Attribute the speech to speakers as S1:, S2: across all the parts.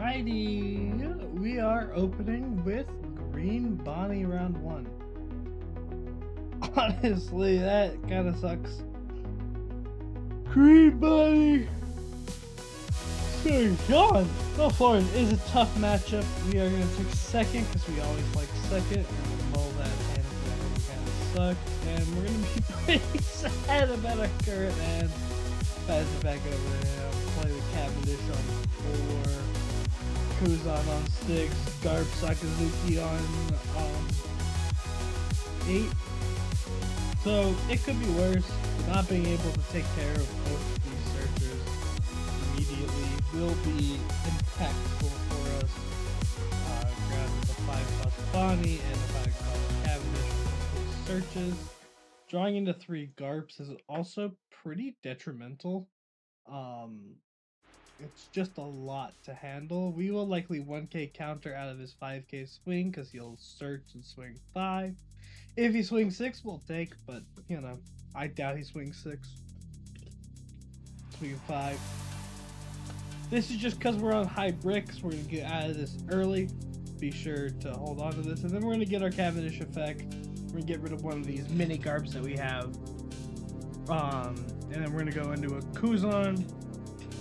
S1: Alrighty, we are opening with Green Bonnie round 1. Honestly, that kind of sucks. Green Bonnie! So John, go for it. Is a tough matchup. We are going to take second because we always like second. We're going to mull that hand because that kind of sucked. And we're going to be pretty sad about our current hand. Pass it back over to him. Play the Cavendish on 4. Kuzan on 6, Garb Sakazuki on 8. So it could be worse. Not being able to take care of both these searchers immediately will be impactful for us. Grabbing the 5-cost Bonnie and the 5-cost Cavendish with searches. Drawing into 3 Garps is also pretty detrimental. It's just a lot to handle. We will likely 1k counter out of his 5k swing because he'll search and swing 5. If he swings 6, we'll take, but you know, I doubt he swings 6. Swing 5. This is just because we're on high bricks. We're going to get out of this early. Be sure to hold on to this, and then we're going to get our Cavendish effect. We're going to get rid of one of these mini Garps that we have. And then we're going to go into a Kuzan.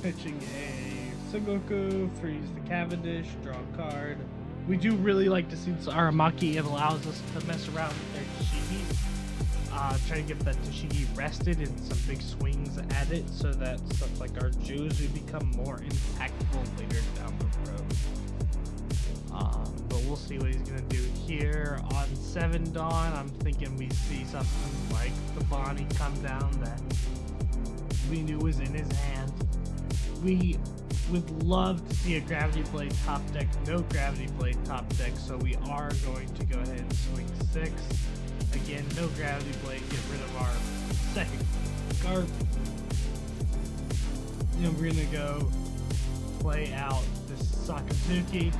S1: Pitching a Sengoku, freeze the Cavendish, draw a card. We do really like to see this Aramaki. It allows us to mess around with their Tashigi. Try to get that Tashigi rested in some big swings at it so that stuff like our Jews would become more impactful later down the road. But we'll see what he's going to do here. On 7 Dawn, I'm thinking we see something like the Bonnie come down that we knew was in his hand. We would love to see a Gravity Blade top deck, no Gravity Blade top deck, so we are going to go ahead and swing 6. Again, no Gravity Blade, get rid of our second Garp. And we're going to go play out this Sakazuki,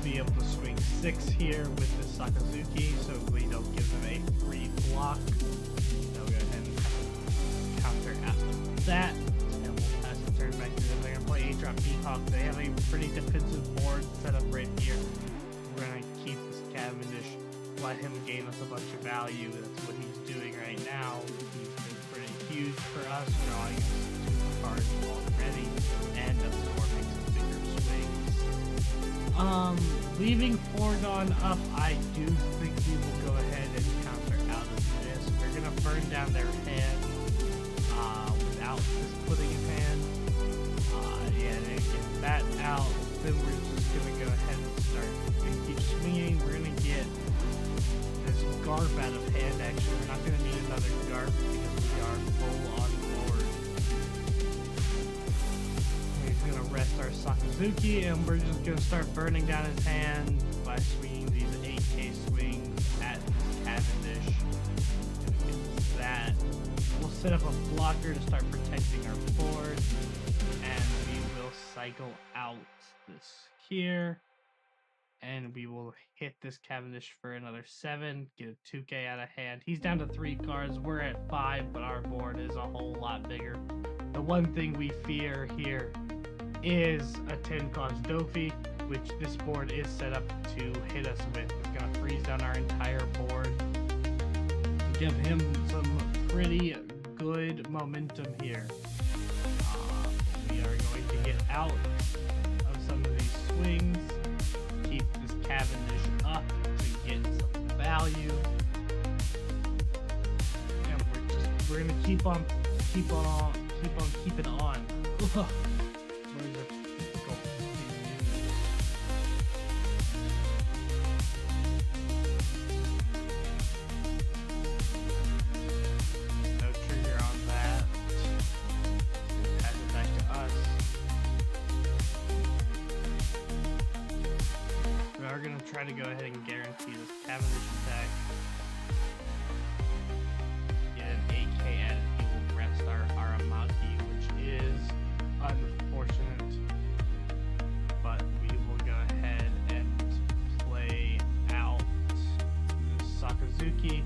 S1: be able to swing 6 here with this Sakazuki, so we don't give them a free block. Now we'll go ahead and counter out that. Back to them. They're going to play A-Drop Peacock. They have a pretty defensive board set up right here. We're going to keep this Cavendish, let him gain us a bunch of value. That's what he's doing right now. He's been pretty huge for us, drawing 2 cards already and absorbing some bigger swings. Leaving 4 Dawn up, I do think we will go ahead and counter out of this. We're going to burn down their hand without this putting in hand. Yeah, then get that out. Then we're just gonna go ahead and start and keep swinging. We're gonna get this Garp out of hand. Actually, we're not gonna need another Garp because we are full on board. He's gonna rest our Sakazuki, and we're just gonna start burning down his hand by swinging these 8k swings at Cavendish. And that. We'll set up a blocker to start protecting our board, and we will cycle out this here, and we will hit this Cavendish for another 7, get a 2k out of hand. He's down to 3 cards, we're at 5, but our board is a whole lot bigger. The one thing we fear here is a 10-cost Dofi, which this board is set up to hit us with. It's going to freeze down our entire board, give him some pretty good momentum here. We are going to get out of some of these swings, keep this Cavendish up to get some value, and we're gonna keep on keeping on. We're going to try to go ahead and guarantee this Cavendish attack. Get an 8k and he will rest our Aramaki, which is unfortunate. But we will go ahead and play out this Sakazuki.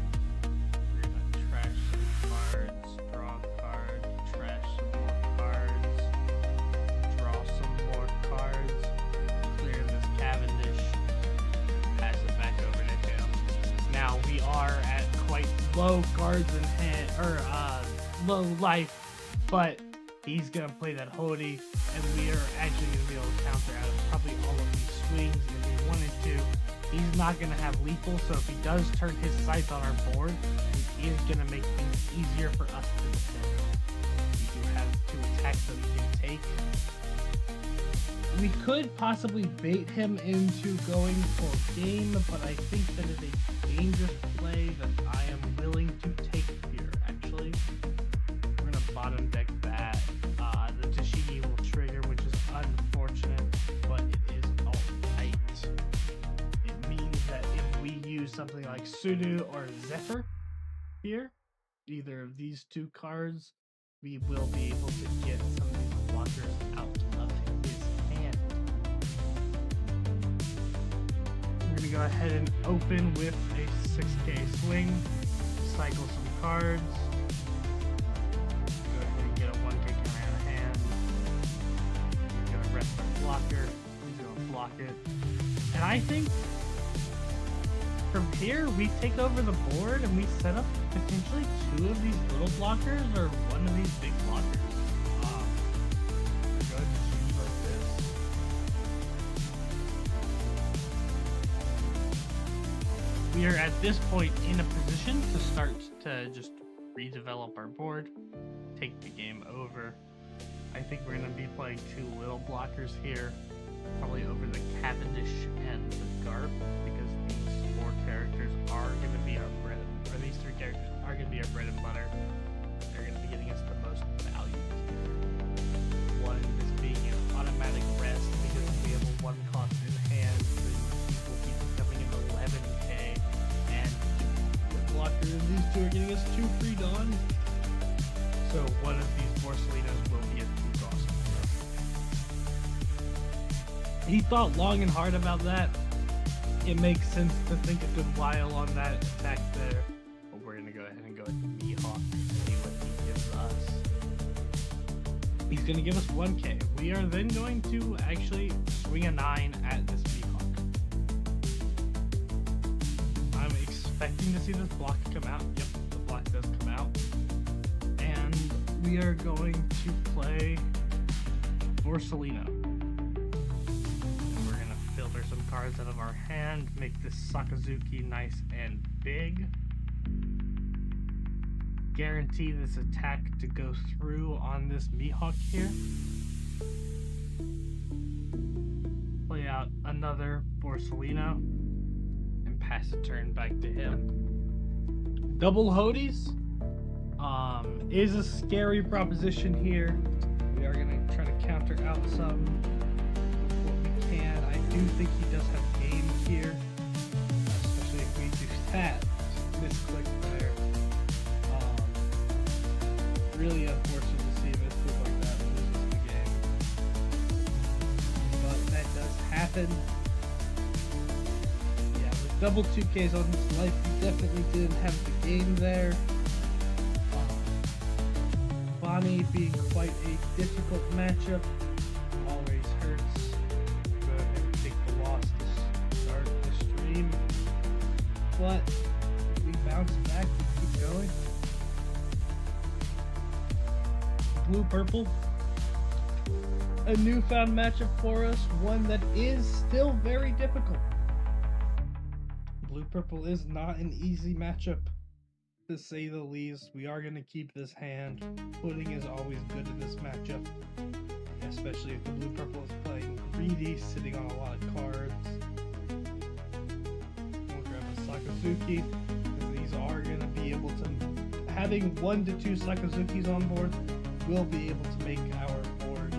S1: We're going to trash some cards, draw a card, trash some more cards, draw some more cards. low cards in hand, or low life, but he's gonna play that Hody, and we are actually gonna be able to counter out probably all of these swings if we wanted to. He's not gonna have lethal, so if he does turn his sights on our board, he is gonna make things easier for us to defend. We do have 2 attacks that we can take. We could possibly bait him into going for game, but I think that is a dangerous play that I am willing to take here, actually. We're going to bottom deck that. The Tashigi will trigger, which is unfortunate, but it is alright. It means that if we use something like Sudu or Zephyr here, either of these 2 cards, we will be able to get some of these blockers out of his hand. We're going to go ahead and open with a 6k swing, cycle some cards, go ahead and get a 1k counter out of hand. We're going to rest our blocker, he's going to block it. And I think from here we take over the board and we set up potentially 2 of these little blockers or 1 of these big blockers. Go ahead and shoot like this. We are at this point in a position to start to just redevelop our board, take the game over. I think we're going to be playing 2 little blockers here, probably over the Cavendish and the Garp, because these 4 characters are going to be our bread, or these 3 characters are going to be our bread and butter. They're going to be getting us the most value. One is being an automatic rest because we have a 1 cost in hand, so these will keep coming in 11k, and the blocker and these 2 are getting us 2 free Dawn. So one of these Borsalinos will be a 2 cost. He thought long and hard about that. It makes sense to think a good while on that attack there. But we're gonna go ahead and go with Mihawk and see what he gives us. He's gonna give us 1k. We are then going to actually swing a 9 at this Mihawk. I'm expecting to see this block come out. Yep, the block does come out. And we are going to play Borsalino. Filter some cards out of our hand, make this Sakazuki nice and big. Guarantee this attack to go through on this Mihawk here. Play out another Borsalino and pass the turn back to him. Double Hodies is a scary proposition here. We are going to try to counter out some what we can. I do think he does have game here, especially if we do that misclick there. Really unfortunate to see a misclick like that loses the game, but that does happen. Yeah, with double 2Ks on his life, he definitely didn't have the game there. Bonnie being quite a difficult matchup always hurts. Go ahead and take the loss to start the stream, but we bounce back and keep going. Blue purple, a newfound matchup for us, one that is still very difficult. Blue purple is not an easy matchup, to say the least. We are going to keep this hand. Pudding is always good in this matchup, especially if the blue purple is playing greedy, sitting on a lot of cards. We'll grab a Sakazuki, because these are going to be able to, having 1 to 2 Sakazukis on board will be able to make our board,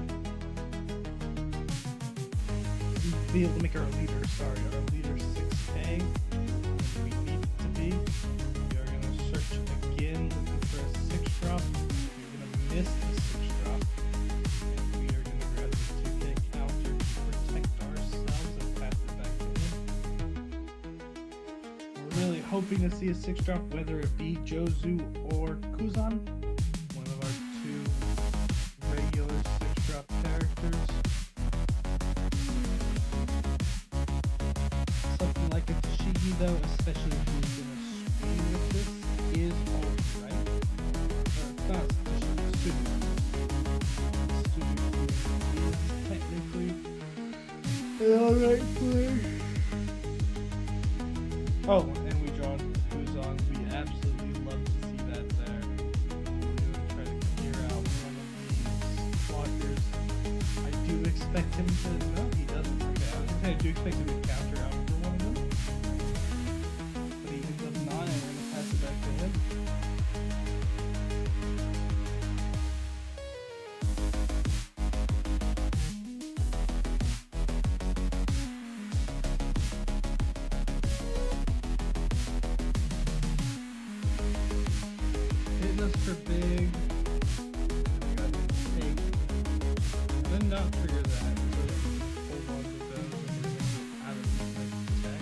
S1: be able to make our leader 6k as we need it to be. Search again, looking for a 6-drop. We're going to miss the 6-drop. And we are going to grab the 2k counter to protect ourselves and pass it back to him. We're really hoping to see a 6-drop, whether it be Jozu or Kuzan, one of our 2 regular 6-drop characters. Something like a Tashigi though, especially if he's going to stream with this, is Alright, please. Oh, and we draw Fuzon. We absolutely love to see that there. We're gonna try to clear out one of these blockers. I do expect him to. No, he doesn't. Okay, I was gonna say I do expect him to counter out for one of them. But he ends up not, and we're gonna pass it back to him. For big, we got to take, and then not trigger that, so that we can hold on to those and we're going to get out of this next attack.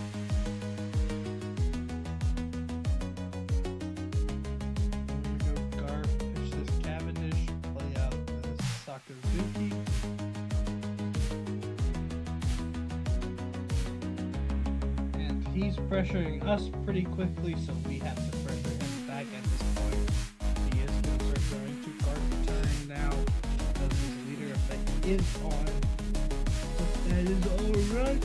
S1: We're going to go Garf, pitch this Cavendish, play out this Sakazuki. And he's pressuring us pretty quickly, so we have to pressure him back at this point. Going to guard the turn now because his leader effect is on. But that is alright.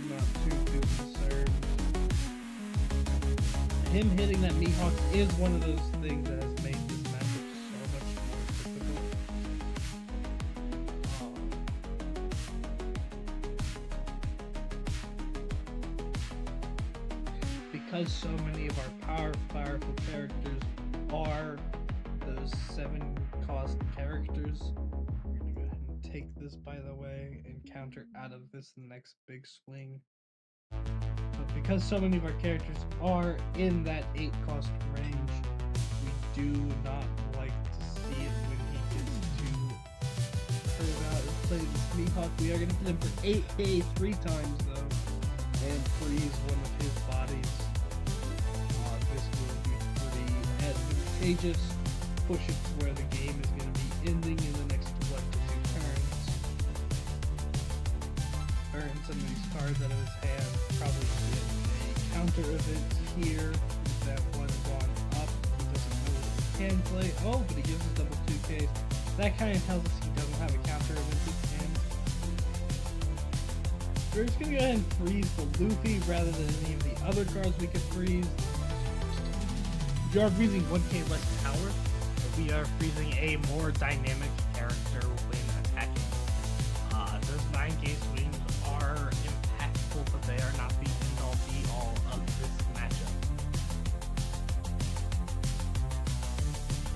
S1: Not too concerned. Him hitting that Mihawk is one of those things that has made this matchup so much more difficult. Because so many of our powerful characters are those 7-cost characters, we're gonna go ahead and take this, by the way, and counter out of this next big swing. But because so many of our characters are in that 8-cost range, we do not like to see it when he gets to hurt out and play this Mihawk. We are gonna hit him for 8k 3 times though, and freeze one of his bodies. This will be pretty advantageous. Push it to where the game is going to be ending in the next 1 to 2 turns. Burn some of these cards out of his hand. Probably get a counter event here. That one gone up. He doesn't know what he can play. Oh, but he gives us double 2Ks. That kind of tells us he doesn't have a counter event in his hand. We're just going to go ahead and freeze the Luffy rather than any of the other cards we could freeze. We are freezing 1k less power, but we are freezing a more dynamic character when attacking. Those 9k swings are impactful, but they are not the end-all be-all of this matchup.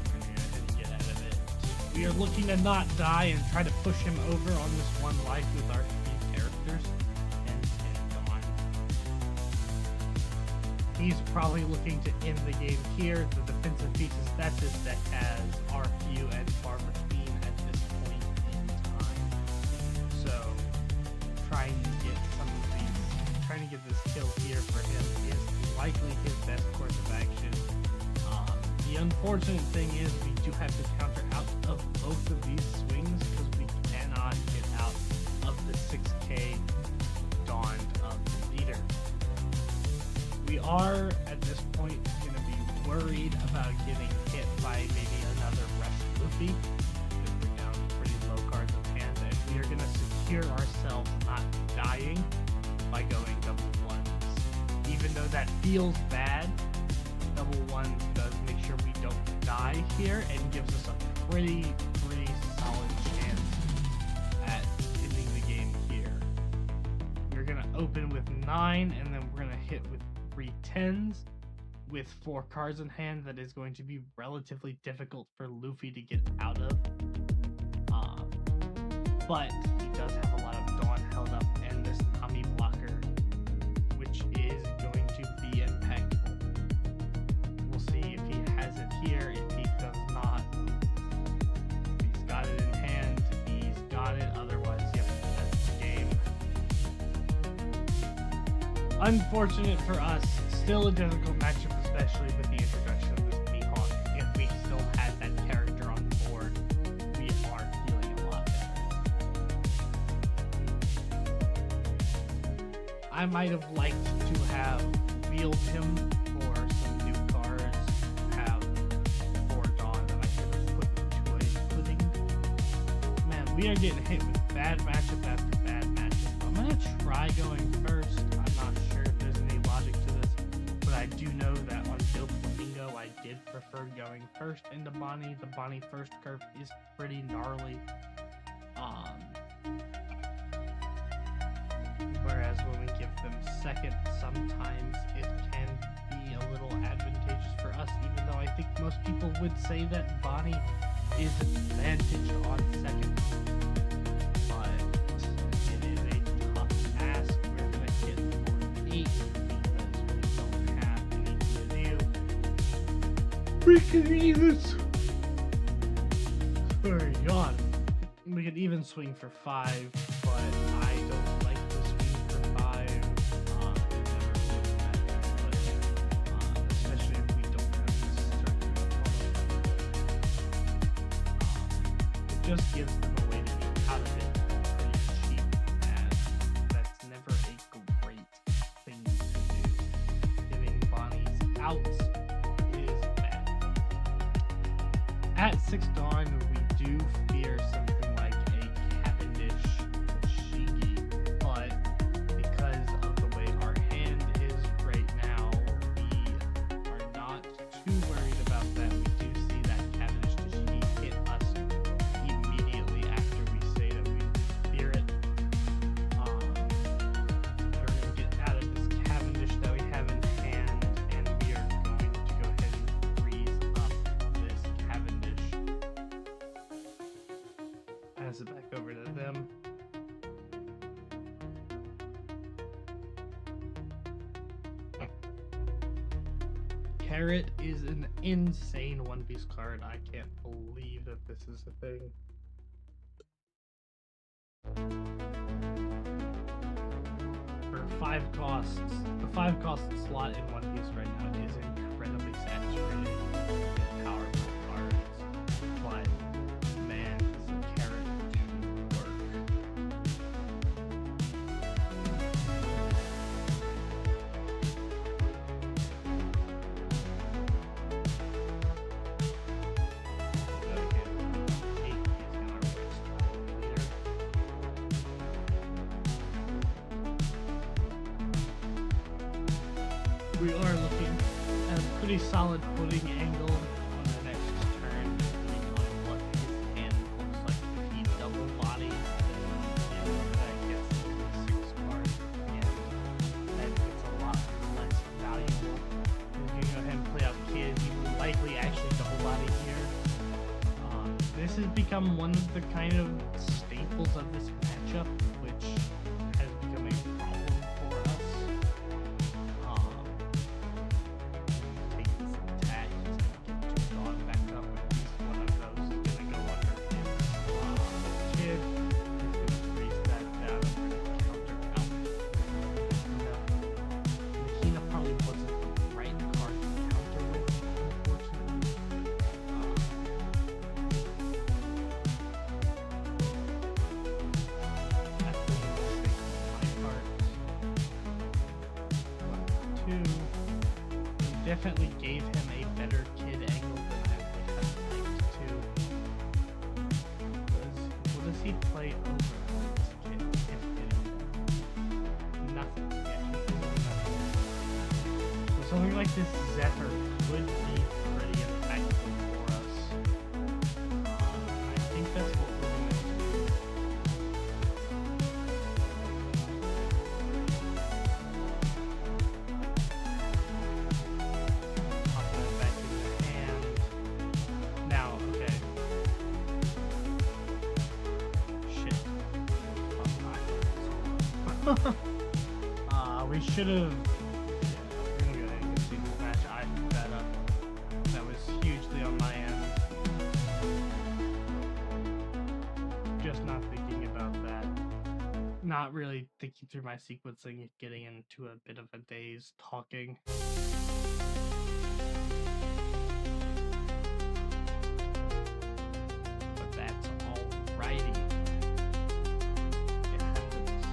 S1: We're gonna go ahead and get out of it. We are looking to not die and try to push him over on this one life with our 3 characters. He's probably looking to end the game here. The defensive pieces that this deck has are few and far between at this point in time. So, trying to get this kill here for him is likely his best course of action. The unfortunate thing is we do have to counter out of both of these swings because we cannot get out of the 6k Dawn of the leader. We are, at this point, going to be worried about getting hit by maybe another Rush Luffy, because we're down pretty low cards of hand, and we are going to secure ourselves not dying by going double 1s. Even though that feels bad, double 1s does make sure we don't die here, and gives us a pretty solid chance at ending the game here. We're going to open with 9, and then we're going to hit with 3 10s with 4 cards in hand. That is going to be relatively difficult for Luffy to get out of. But he does have a lot of Dawn held up and this Nami blocker, which is going to be impactful. We'll see if he has it here. If he does not, if he's got it in hand, he's got it. Otherwise, yep, that's the game. Unfortunate for us, still a difficult matchup, especially with the introduction of this Mihawk. If we still had that character on the board, we are feeling a lot better. I might have liked to have wheeled him for some new cards, have 4 Dawn that I could have put into a pudding. Man, we are getting hit with bad matchup after bad matchup. I'm gonna try going first. I'm not sure if there's any logic to this, but I do know that on Doflamingo I did prefer going first into Bonnie. The Bonnie first curve is pretty gnarly. Whereas when we give them second, sometimes it can be a little advantageous for us, even though I think most people would say that Bonnie is advantaged on second. But it is a tough ask. We're going to hit for 8 because we don't have anything to do. We can even... Sorry, God. We could even swing for 5, but I don't like to swing for 5. It never looks that good, especially if we don't have this certain it just gives them a way to get out of it pretty cheap, and that's never a great thing to do. Giving Bonnie's outs is bad. At 6 Dawn, we do fear something like a Cavendish Shigi, but because of the way our hand is right now, we are not too worried about that. We do see that Cavendish Shigi hit us immediately after we say that we fear it. We're going to get out of this Cavendish that we have in hand, and we are going to go ahead and freeze up this Cavendish. Pass it back over to them. Carrot is an insane One Piece card. I can't believe that this is a thing. For 5 costs, the 5 cost slot in One Piece right now is incredibly saturated with powerful cards. But man, does Carrot do work. We are looking at a pretty solid footing angle on the next turn, depending on what his hand looks like. If he double bodies, then that gets 6 cards, and that gets a lot less valuable. If you go ahead and play out Kid, he will likely actually double body here. This has become one of the kind of staples of this matchup, which has become a problem for us. Take this attack, he's going to get 2 Dawn back up, and at least one of those is going to go under his Kid. He's going to freeze that down and counter out. Mahina probably wasn't the right card to counter with, unfortunately. That's a mistake on my part. 1, 2. We definitely gave him a better Kid angle than I would have liked to. What does he play over this Kid, if anything? Nothing. Yeah, he plays nothing. So something like this Zephyr would be pretty impactful for us. I think that's what we're going to do. Pop that back in the hand. Now, okay. Shit. We should have. We're gonna go ahead and continue this match. I fucked that up. That was hugely on my end. Just not thinking about that. Not really thinking through my sequencing, getting into a bit of a daze talking. But that's alrighty. It happens.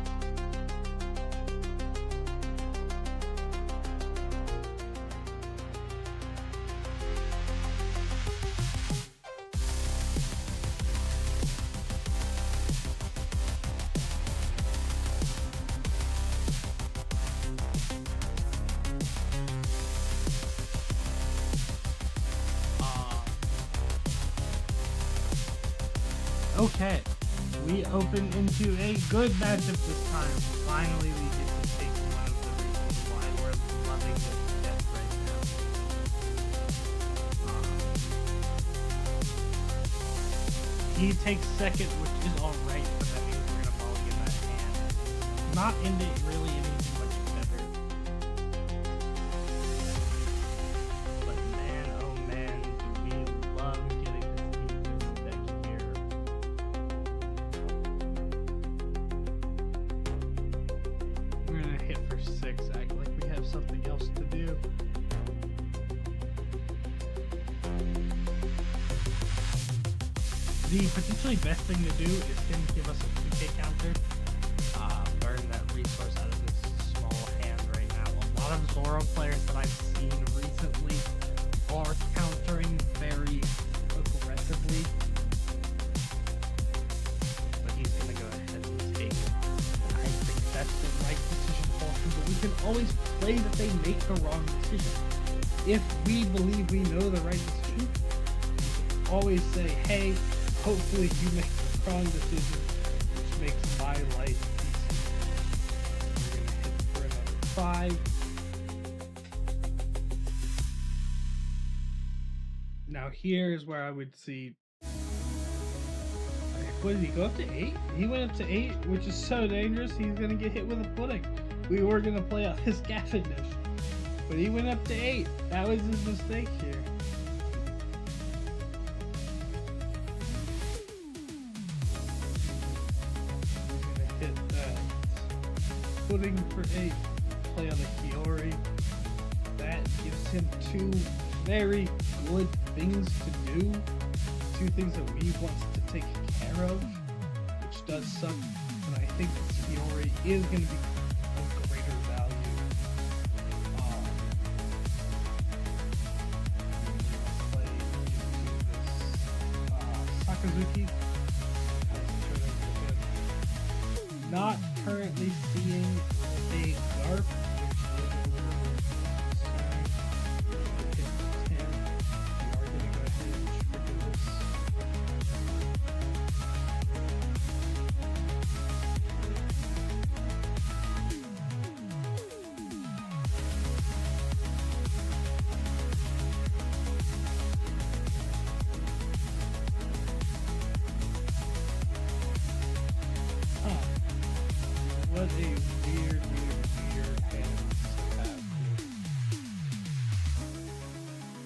S1: Okay, we open into a good matchup this time. Finally, we get to take one of the reasons why we're loving this deck right now. He takes second, which is alright, but that means we're gonna mulligan that hand. Not into really anything much better. But man, oh man, do we love getting to see this deck here. We're gonna hit for 6, act like we have something else to do. The potentially best thing to do is him give us a 2K counter. Burn that resource out of this small hand right now. A lot of Zoro players that I've seen recently are countering very aggressively. But he's going to go ahead and take it. I think that's the right decision for him, but we can always play that they make the wrong decision. If we believe we know the right decision, we can always say, hey, hopefully you make the wrong decision, which makes my life easier. We're going to hit for another 5. Now here's where I would see... What did he go up to 8? He went up to 8, which is so dangerous, he's going to get hit with a pudding. We were going to play out his Cavendish, but he went up to 8. That was his mistake here. Pudding for 8, play on the Kiori. That gives him 2 very good things to do. 2 things that we want to take care of, which does suck, but I think the Kiori is going to be of greater value. Play into this Sakazuki. Not currently seeing a GARP, What a weird hand to have here.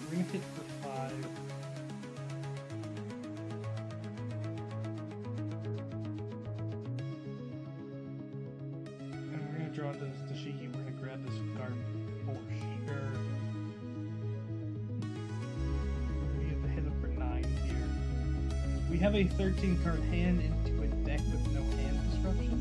S1: We're gonna hit for 5. And we're gonna draw this Dashiki. We're gonna grab this Garp for sure. We have to hit up for 9 here. We have a 13 card hand into a deck with no hand disruption.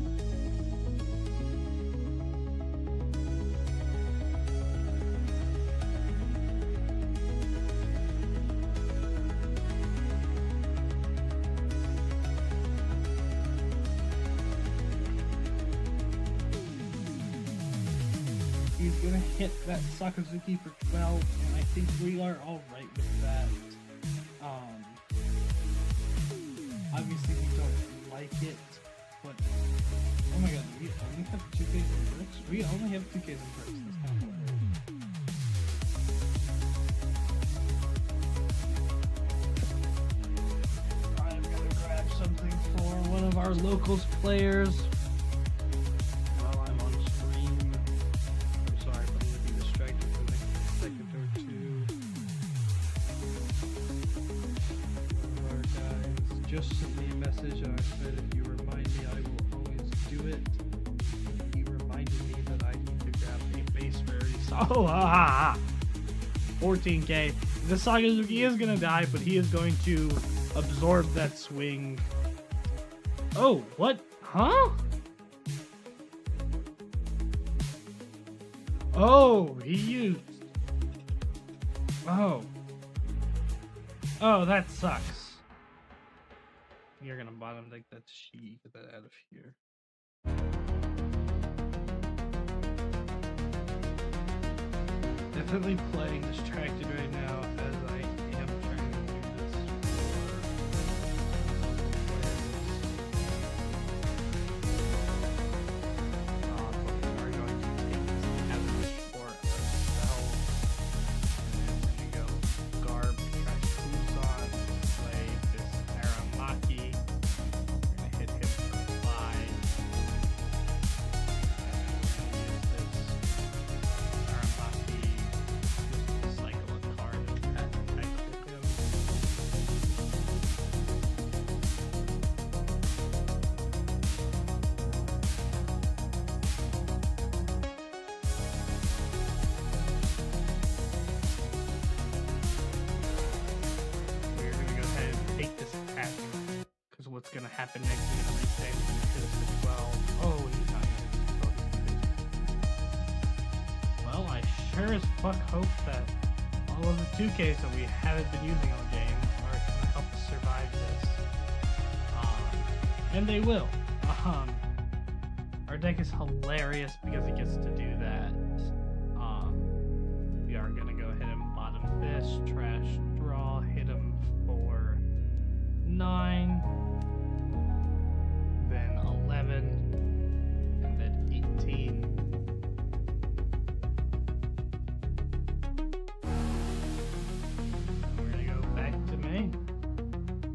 S1: He's gonna hit that Sakazuki for 12, and I think we are alright with that. Obviously we don't like it, but oh my god, we only have 2Ks in perks? We only have 2Ks in perks, that's kind of hilarious. I'm gonna grab something for one of our locals players. Just sent me a message and I said, if you remind me, I will always do it. He reminded me that I need to grab a base rarity. Oh, 14k. The Sakazuki is going to die, but he is going to absorb that swing. Oh, what? Huh? Oh, he used... Oh. Oh, that sucks. You're gonna bottom deck that she, get that out of here. Definitely playing distracted right now as I am trying to do this for what's gonna happen next. He's gonna reach his 12. Oh, he's not using 12. Well, I sure as fuck hope that all of the 2Ks that we haven't been using all game are gonna help us survive this. And they will. Our deck is hilarious because it gets to do that. We are gonna go ahead and bottom this, trash draw, hit him for 9, then 11, and then 18. We're gonna go back to main.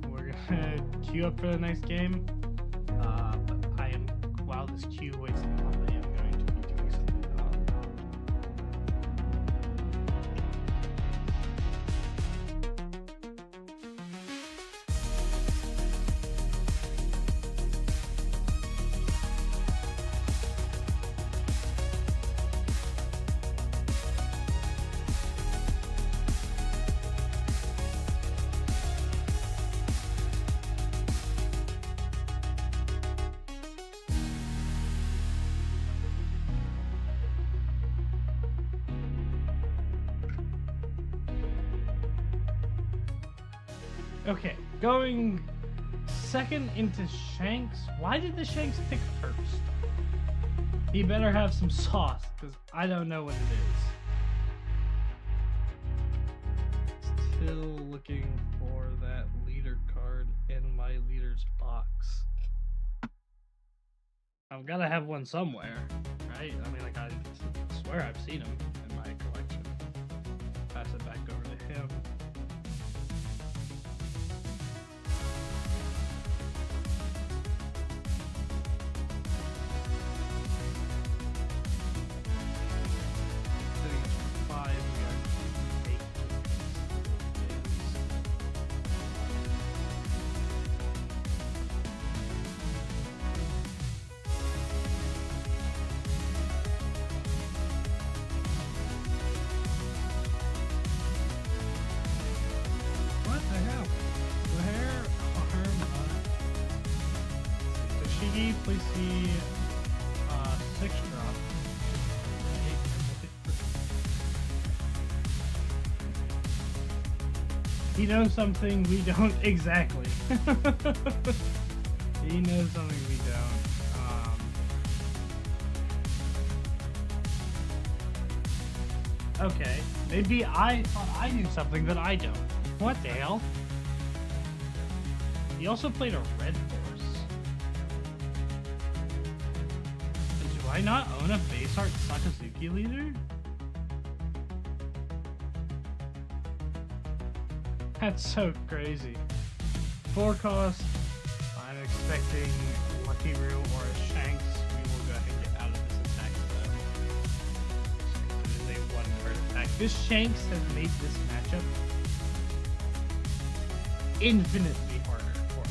S1: We're gonna queue up for the next game. But while this queue waits a month, I am going to be doing something. Okay, going second into Shanks. Why did the Shanks pick first? He better have some sauce, because I don't know what it is. Still looking for that leader card in my leader's box. I've got to have one somewhere, right? I mean, like, I swear I've seen him in my collection. Pass it back over to him. Please see 6 drop. He knows something we don't exactly. He knows something we don't. Okay, maybe I thought I knew something that I don't. What the hell? He also played a red force. Do I not own a base art Sakazuki leader? That's so crazy. 4 cost. I'm expecting Lucky Roo or a Shanks. We will go ahead and get out of this attack though. It is a 1-card attack. This Shanks has made this matchup infinitely harder for us.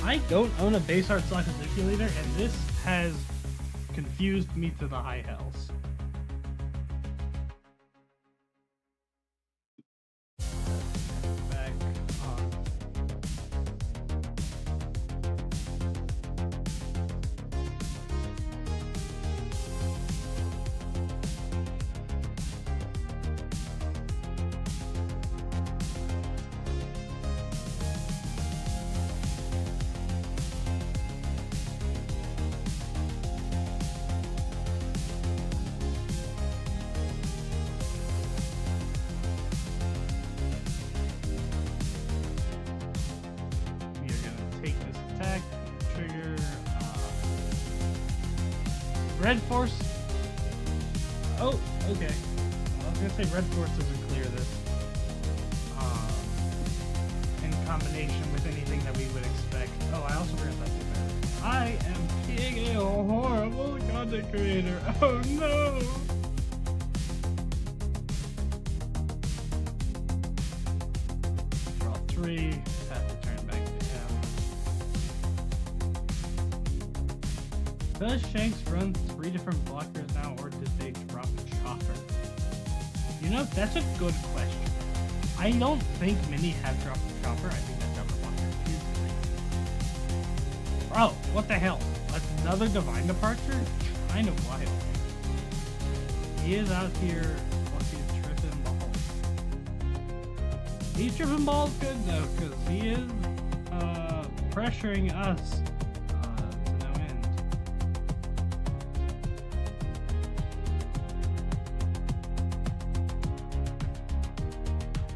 S1: I don't own a base art Sakazuki leader, and this has confused me to the high hells. Back on. Red Force. Oh, okay. I was gonna say Red Force doesn't clear this. In combination with anything that we would expect. Oh, I also forgot that. I am being a horrible content creator. Oh no. 3. Have to turn back to him. Does Shanks run 3 different blockers now, or did they drop Chopper? You know, that's a good question. I don't think many have dropped Chopper. I think that dropped blocker easily. Bro, what the hell? Another Divine Departure? Kind of wild. He is out here. He's tripping balls. He's tripping balls good though, because he is pressuring us to no end.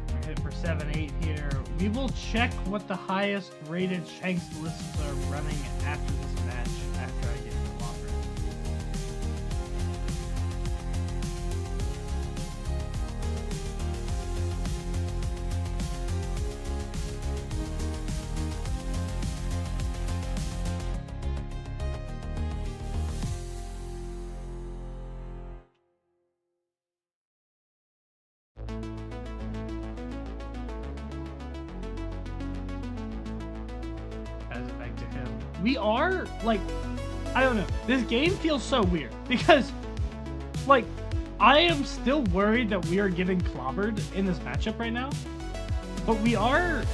S1: We're hit for 7-8 here. We will check what the highest rated Shanks lists are running after this match, after I get the offer. Back to him. We are, like, I don't know. This game feels so weird because, like, I am still worried that we are getting clobbered in this matchup right now. But we are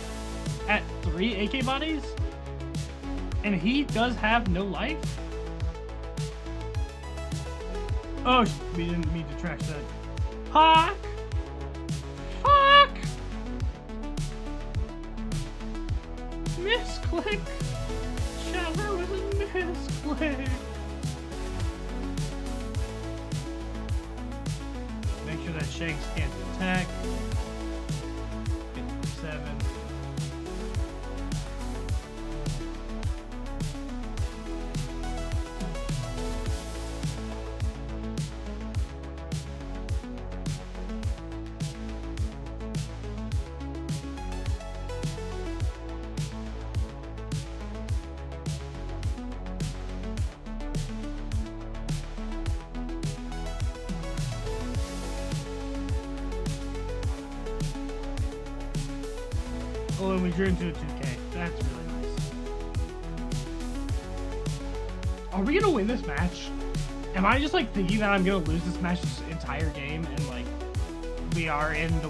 S1: at 3 AK bodies, and he does have no life. Oh, we didn't mean to trash that. Hawk! Hawk! Misclick! Shower with a misclick! Make sure that Shanks can't attack. Get to 7. Oh, and we drew into a 2K. That's really nice. Are we gonna win this match? Am I just like thinking that I'm gonna lose this match this entire game and like we are in the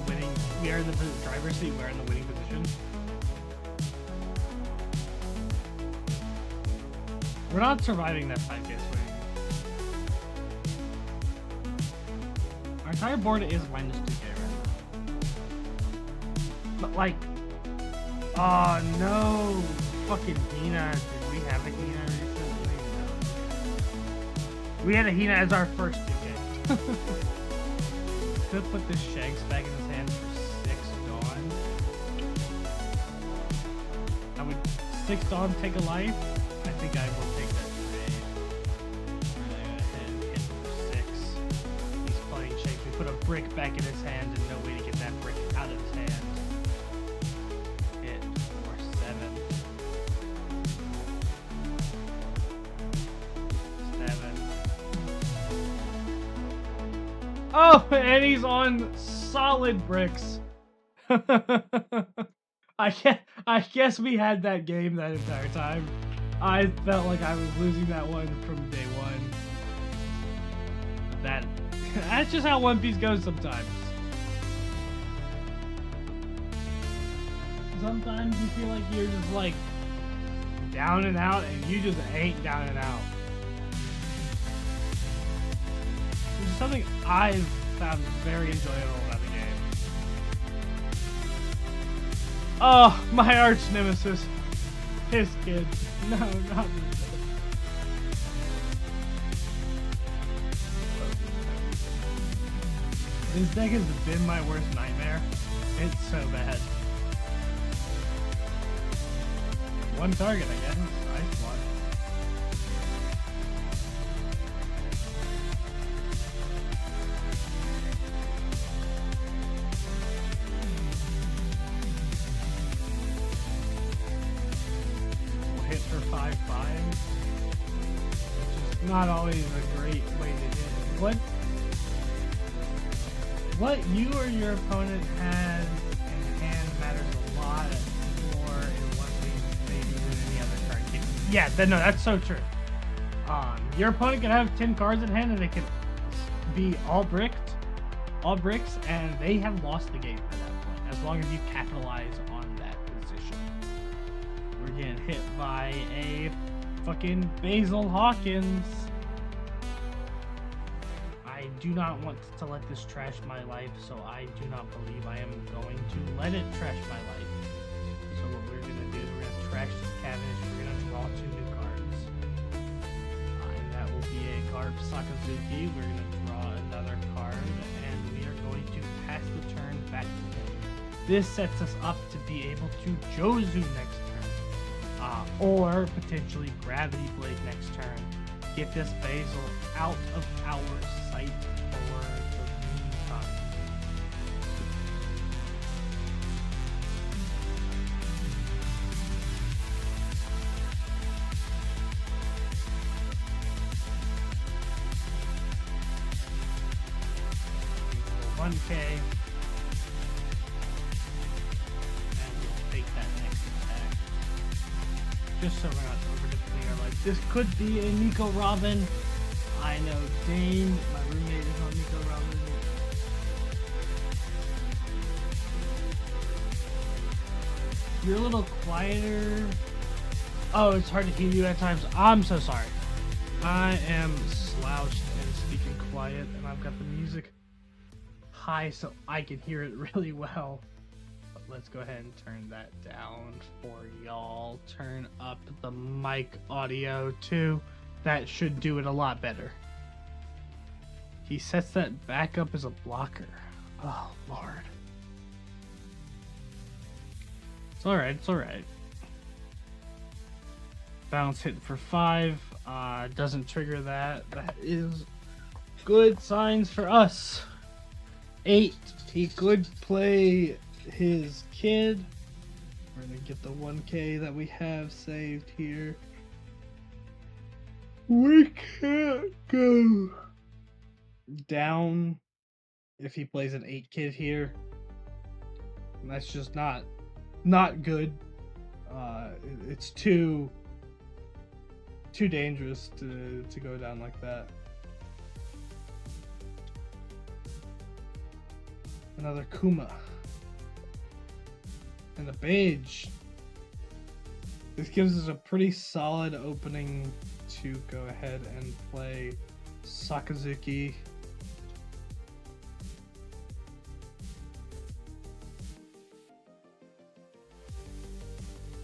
S1: driver's seat, we're in the winning position? We're not surviving that 5K swing. Our entire board is minus 2K right now. But like, oh no! Fucking Hina. Did we have a Hina recently? No. We had a Hina as our first 2K. Could put this Shanks back in his hand for 6 Dawn. I would 6 Dawn take a life. I think I will take that trade. We're gonna hit for 6. He's playing Shanks. We put a brick back in his hand and no way to get that brick out of his hand. Oh, and he's on solid bricks. I guess we had that game that entire time. I felt like I was losing that one from day one. That's just how One Piece goes sometimes. Sometimes you feel like you're just like down and out, and you just ain't down and out. Which is something I've found very enjoyable about the game. Oh, my arch nemesis. His kid. No, not this. This deck has been my worst nightmare. It's so bad. One target, I guess. Nice one. Hit for 5-5, which is not always a great way to hit. What you or your opponent has in hand matters a lot Yeah, no, that's so true. Your opponent can have 10 cards in hand, and it can be all bricks, and they have lost the game at that point. As long as you capitalize on that position. We're getting hit by a fucking Basil Hawkins. I do not want to let this trash my life, so I do not believe I am going to let it trash my life. So what we're gonna do is we're gonna trash this Cavendish. We're gonna draw 2 new cards, and that will be a card Sakazuki. We're gonna draw another card, and we are going to pass the turn back to him. This sets us up to be able to Jozu next turn, or potentially Gravity Blade next turn. Get this Basil out of our sight for the meantime. We'll 1K. And we'll take that next attack. Just so we're not over-defending our life. This could be a Nico Robin. I know Dane, my roommate, is on Nico Robin. You're a little quieter. Oh, it's hard to hear you at times. I'm so sorry. I am slouched and speaking quiet, and I've got the music high so I can hear it really well. But let's go ahead and turn that down for y'all. Turn up the mic audio too. That should do it a lot better. He sets that back up as a blocker. Oh, Lord. It's alright, it's alright. Bounce hit for 5. Doesn't trigger that. That is good signs for us. 8. He could play his kid. We're going to get the 1K that we have saved here. We can't go down if he plays an 8 kid here. And that's just not good. It's too dangerous to go down like that. Another Kuma. And a Beige. This gives us a pretty solid opening to go ahead and play Sakazuki.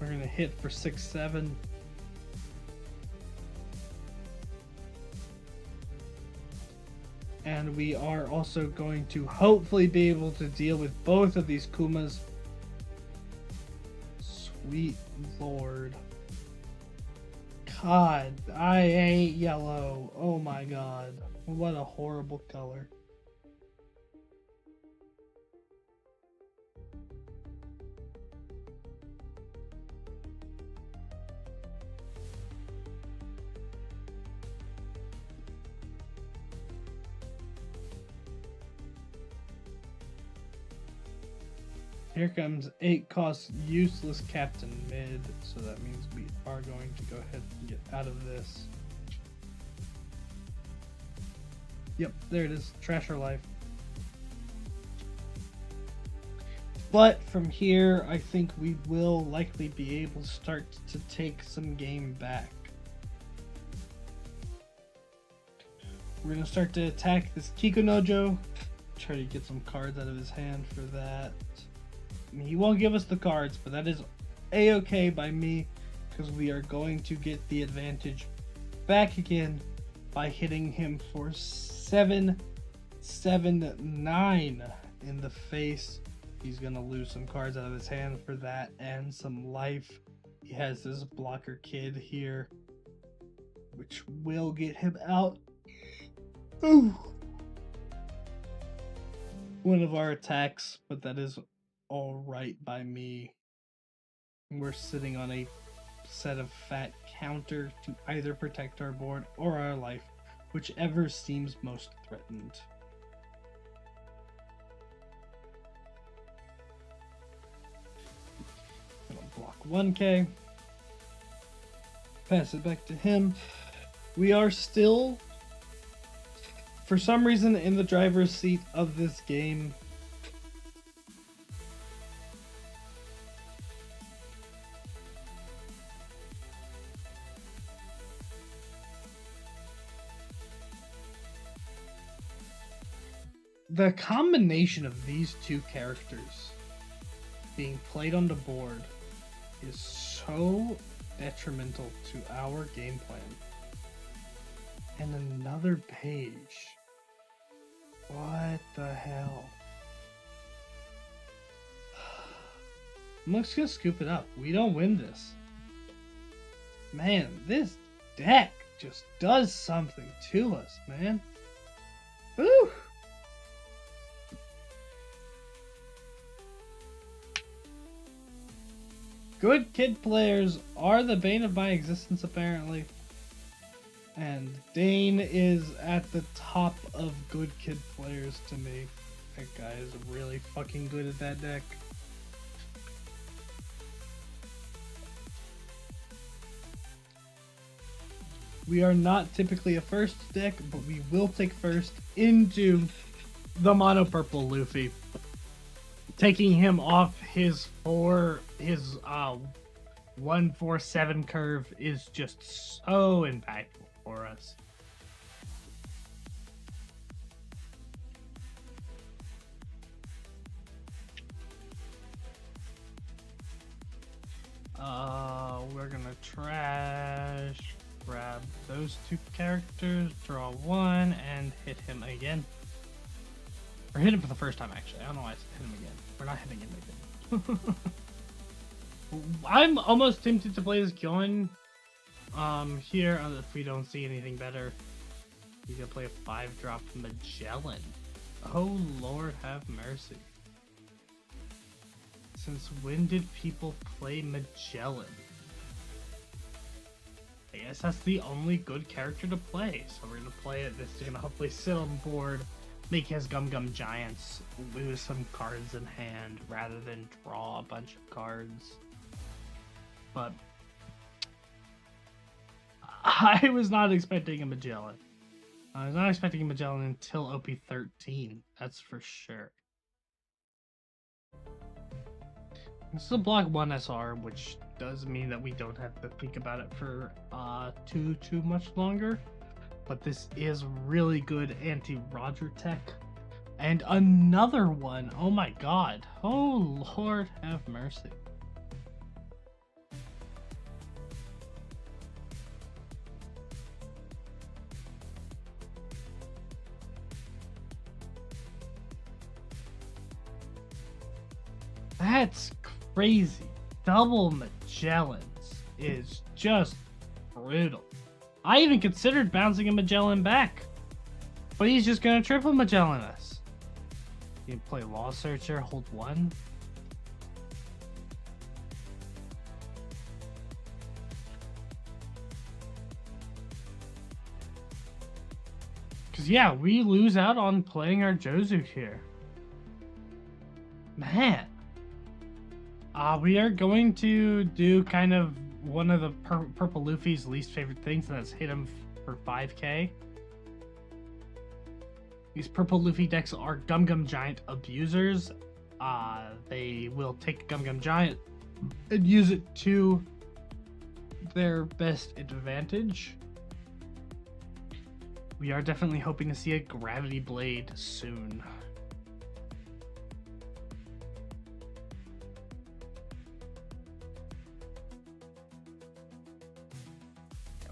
S1: We're gonna hit for 6-7. And we are also going to hopefully be able to deal with both of these Kumas. Sweet Lord. God, I hate yellow. Oh my God. What a horrible color. Here comes 8 cost useless Captain Mid, so that means we are going to go ahead and get out of this. Yep, there it is. Trash our life. But from here, I think we will likely be able to start to take some game back. We're going to start to attack this Kikunojo. Try to get some cards out of his hand for that. I mean, he won't give us the cards, but that is a-okay by me, because we are going to get the advantage back again by hitting him for 7-7-9 in the face. He's going to lose some cards out of his hand for that and some life. He has this blocker kid here, which will get him out. Ooh. One of our attacks, but that is all right by me. We're sitting on a set of fat counter to either protect our board or our life, whichever seems most threatened. I'm gonna block 1K.
S2: pass it back to him. We are still, for some reason, in the driver's seat of this game. The combination of these two characters being played on the board is so detrimental to our game plan. And another page. What the hell? I'm just gonna scoop it up. We don't win this. Man, this deck just does something to us, man. Woo! Good kid players are the bane of my existence, apparently. And Dane is at the top of good kid players to me. That guy is really fucking good at that deck. We are not typically a first deck, but we will take first into the mono purple Luffy. Taking him off his 147 curve is just so impactful for us. We're gonna trash, grab those two characters, draw one, and hit him again. Or hit him for the first time, actually. I don't know why I said hit him again. We're not hitting him again. I'm almost tempted to play this Gyoin here if we don't see anything better. He's gonna play a 5-drop Magellan. Oh Lord have mercy. Since when did people play Magellan? I guess that's the only good character to play, so we're gonna play it. This is gonna hopefully sit on board, make his Gum Gum Giants lose some cards in hand rather than draw a bunch of cards. But I was not expecting a Magellan. I was not expecting a Magellan until OP13, that's for sure. This is a block 1 SR, which does mean that we don't have to think about it for too much longer. But this is really good anti-Roger tech. And another one, oh my god. Oh Lord have mercy. That's crazy. Double Magellans is just brutal. I even considered bouncing a Magellan back, but he's just gonna triple Magellan us. You can play Law Searcher, hold 1. Cause yeah, we lose out on playing our Jozu here. Man. We are going to do kind of one of the Purple Luffy's least favorite things, and that's hit him for 5k. These Purple Luffy decks are Gum Gum Giant abusers. They will take Gum Gum Giant and use it to their best advantage. We are definitely hoping to see a Gravity Blade soon.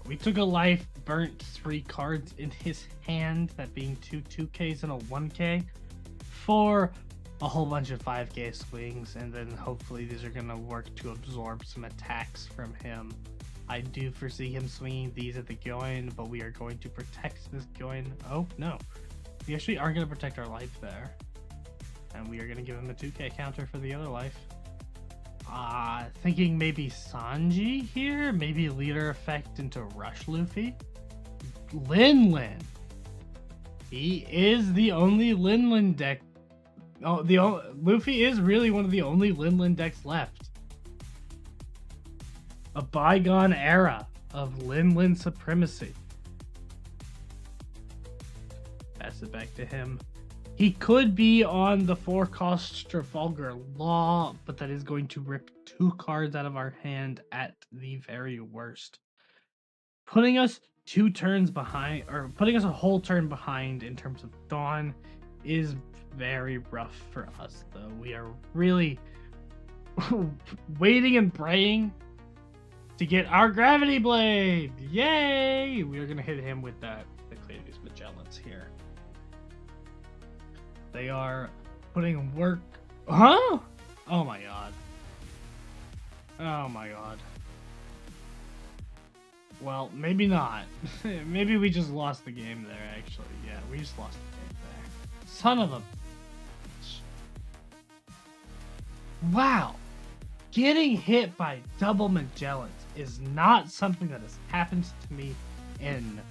S2: We took a life, burnt 3 cards in his hand, that being 2 2Ks and a 1K, for a whole bunch of 5K swings, and then hopefully these are going to work to absorb some attacks from him. I do foresee him swinging these at the Gyoin, but we are going to protect this Gyoin. Oh, no. We actually aren't going to protect our life there. And we are going to give him a 2K counter for the other life. Thinking maybe Sanji here? Maybe leader effect into Rush Luffy? Lin. He is the only Lin deck. Oh, Luffy is really one of the only Lin decks left. A bygone era of Lin Supremacy. Pass it back to him. He could be on the 4-cost Trafalgar Law, but that is going to rip 2 cards out of our hand at the very worst. Putting us 2 turns behind, or putting us a whole turn behind in terms of Dawn is very rough for us, though. We are really waiting and praying to get our Gravity Blade. Yay! We are going to hit him with the Clavius Magellans here. They are putting work... Huh? Oh my god. Oh my god. Well, maybe not. Maybe we just lost the game there, actually. Yeah, we just lost the game there. Son of a... Wow. Getting hit by double Magellans is not something that has happened to me in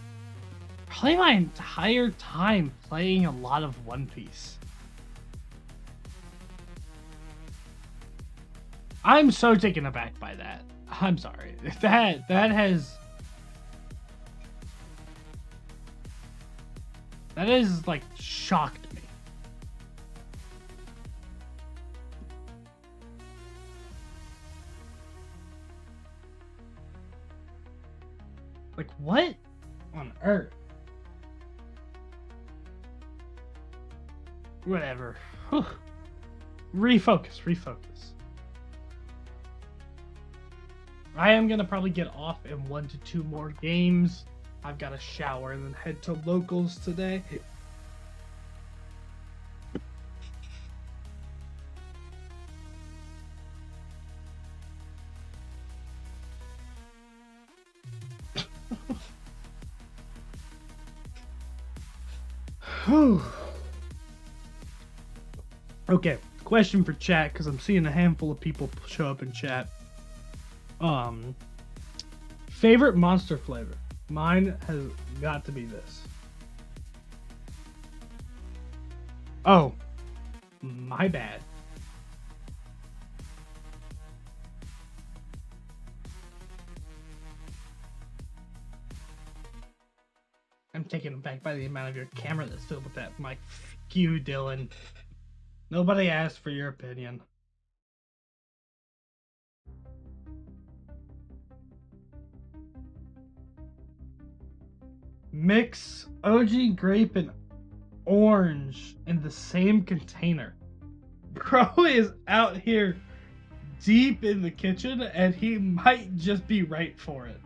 S2: probably my entire time playing a lot of One Piece. I'm so taken aback by that. I'm sorry. That has like shocked me. Like, what on earth? Whatever. Whew. Refocus. I am gonna probably get off in 1 to 2 more games. I've got to shower and then head to locals today. Okay, question for chat, because I'm seeing a handful of people show up in chat. Favorite monster flavor? Mine has got to be this. Oh, my bad. I'm taken aback by the amount of your camera that's filled with that mic. F you, Dylan. Nobody asked for your opinion. Mix OG grape and orange in the same container. Bro is out here deep in the kitchen and he might just be right for it.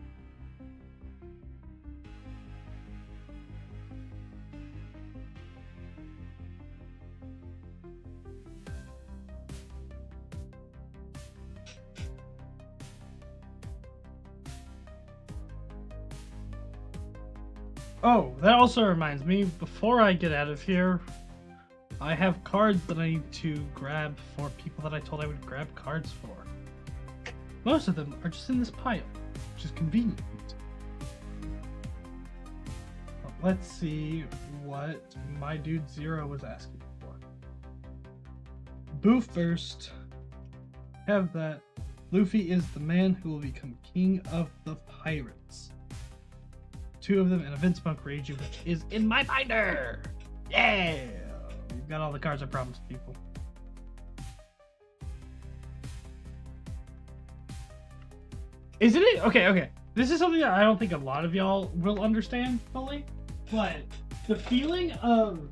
S2: Oh, that also reminds me, before I get out of here, I have cards that I need to grab for people that I told I would grab cards for. Most of them are just in this pile, which is convenient. But let's see what my dude Zero was asking for. Boo first. Have that. Luffy is the man who will become king of the pirates. 2 of them and a Vince Monk Reiju, which is in my binder. Yeah, we've got all the cards I promised people. Isn't it? Okay. This is something that I don't think a lot of y'all will understand fully, but the feeling of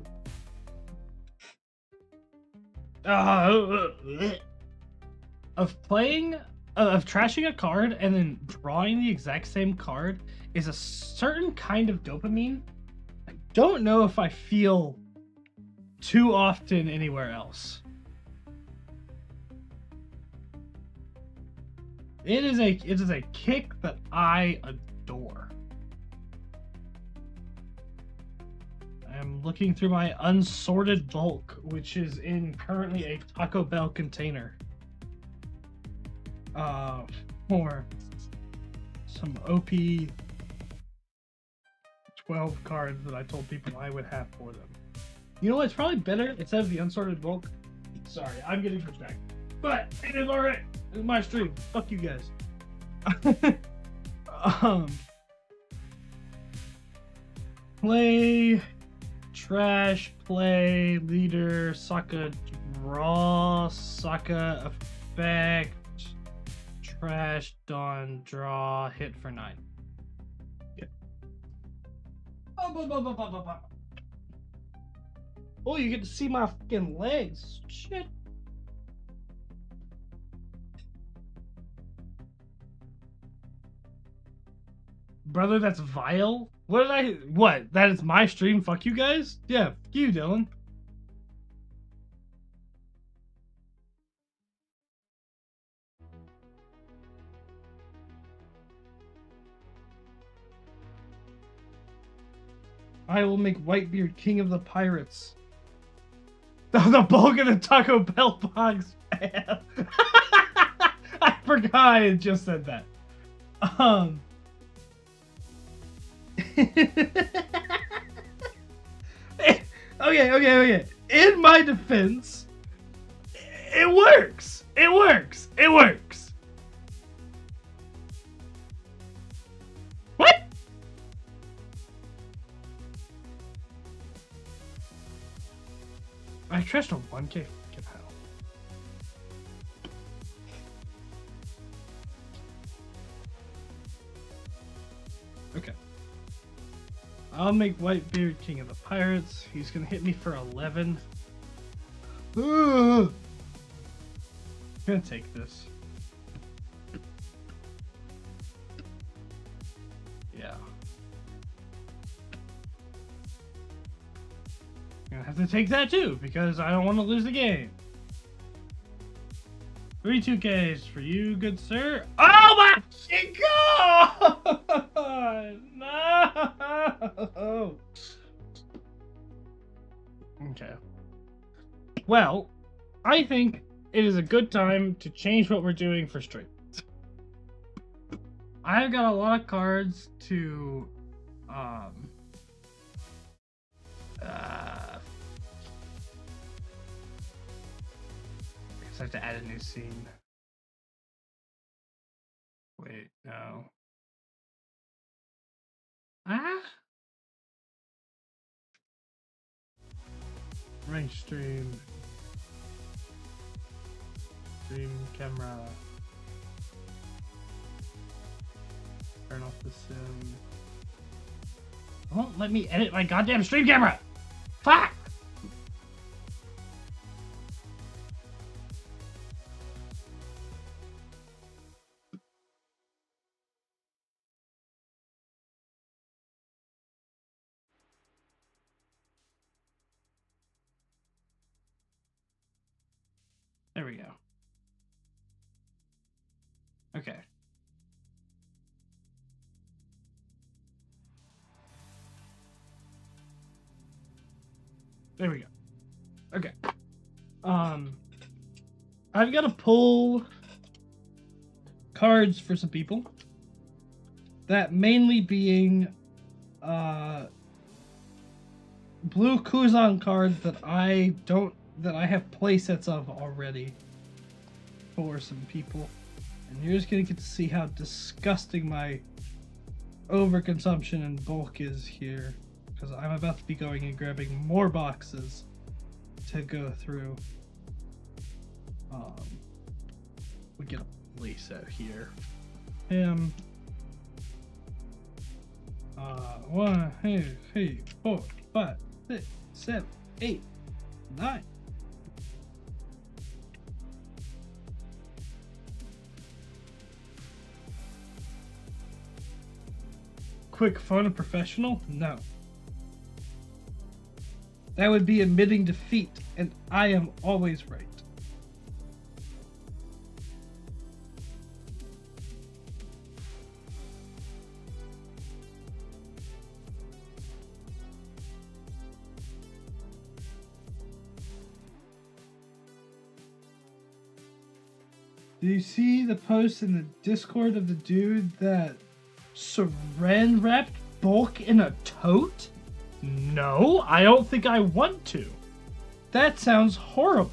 S2: playing, of trashing a card and then drawing the exact same card is a certain kind of dopamine I don't know if I feel too often anywhere else. It is a kick that I adore. I'm looking through my unsorted bulk, which is in currently a Taco Bell container. For some OP 12 cards that I told people I would have for them. You know what? It's probably better instead of the unsorted bulk. Sorry, I'm getting distracted. But it is alright. It's my stream. Fuck you guys. Play, trash, play, leader, Saka, draw, Saka, effect, trash, dawn, draw, hit for 9. Yep. Oh, you get to see my fucking legs. Shit. Brother, that's vile. What? That is my stream. Fuck you guys? Yeah, fuck you, Dylan. I will make Whitebeard king of the pirates. The bulk of the Taco Bell box. I forgot I just said that. Okay. In my defense, it works. It works. What? I trashed a 1K fucking hell. Okay. I'll make Whitebeard king of the pirates. He's gonna hit me for 11. I'm gonna take this. Yeah. I'm gonna have to take that too, because I don't want to lose the game. 3 2Ks for you, good sir. Oh my god! No! Okay. Well, I think it is a good time to change what we're doing for stream. I've got a lot of cards to I guess I have to add a new scene. Wait, no. Rank stream. Stream camera. Turn off the sim. Won't let me edit my goddamn stream camera! Fuck! There we go. Okay. There we go. Okay. I've got to pull cards for some people. That mainly being blue Kuzan cards that I have playsets of already for some people. And you're just gonna get to see how disgusting my overconsumption and bulk is here. Because I'm about to be going and grabbing more boxes to go through. We get a playset here. Him. 1, 2, 3, 4, 5, 6, 7, 8, 9. Quick, fun, and professional? No. That would be admitting defeat, and I am always right. Do you see the post in the Discord of the dude that saran wrapped bulk in a tote? No, I don't think I want to. That sounds horrible.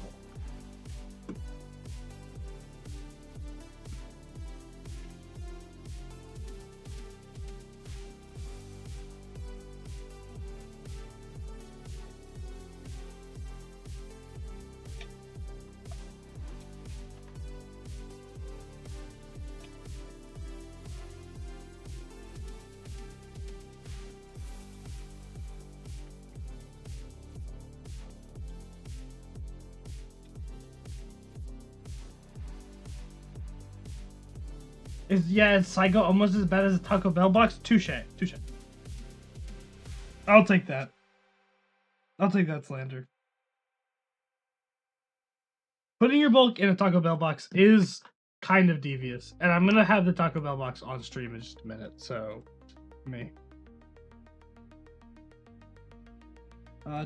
S2: Is Psycho almost as bad as a Taco Bell box? Touche. I'll take that. I'll take that slander. Putting your bulk in a Taco Bell box is kind of devious, and I'm gonna have the Taco Bell box on stream in just a minute. So, me.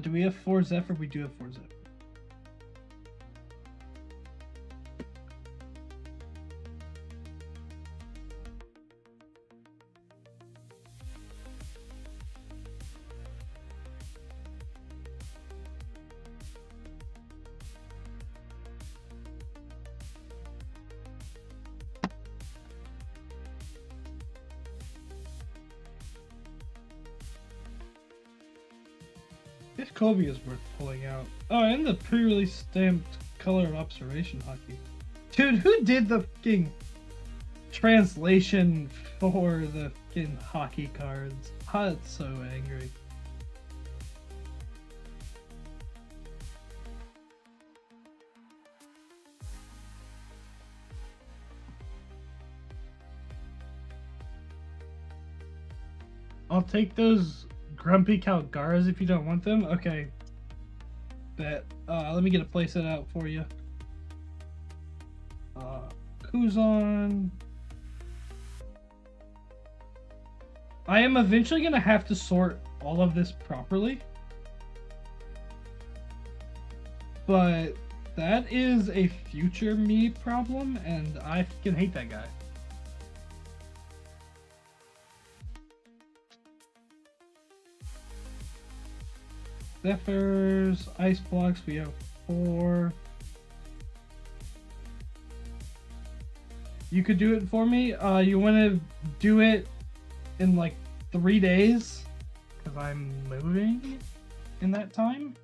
S2: Do we have 4 Zephyr? We do have 4 Zephyr. This Kobe is worth pulling out. Oh, and the pre-release stamped color of observation hockey. Dude, who did the fucking translation for the fucking hockey cards? I'm so angry. I'll take those Grumpy Calgaras if you don't want them. Okay. Bet. Let me get a playset out for you. Kuzan. I am eventually going to have to sort all of this properly. But that is a future me problem, and I can hate that guy. Zephyrs, ice blocks, we have 4. You could do it for me. You want to do it in like 3 days? Because I'm moving in that time?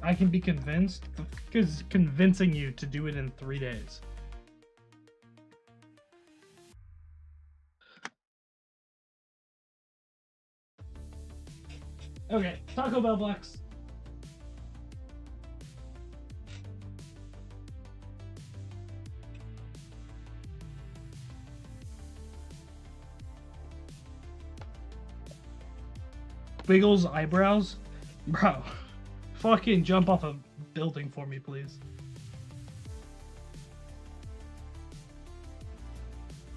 S2: I can be convinced, because convincing you to do it in 3 days. Okay, Taco Bell blocks. Wiggles eyebrows? Bro. Fucking jump off a building for me, please.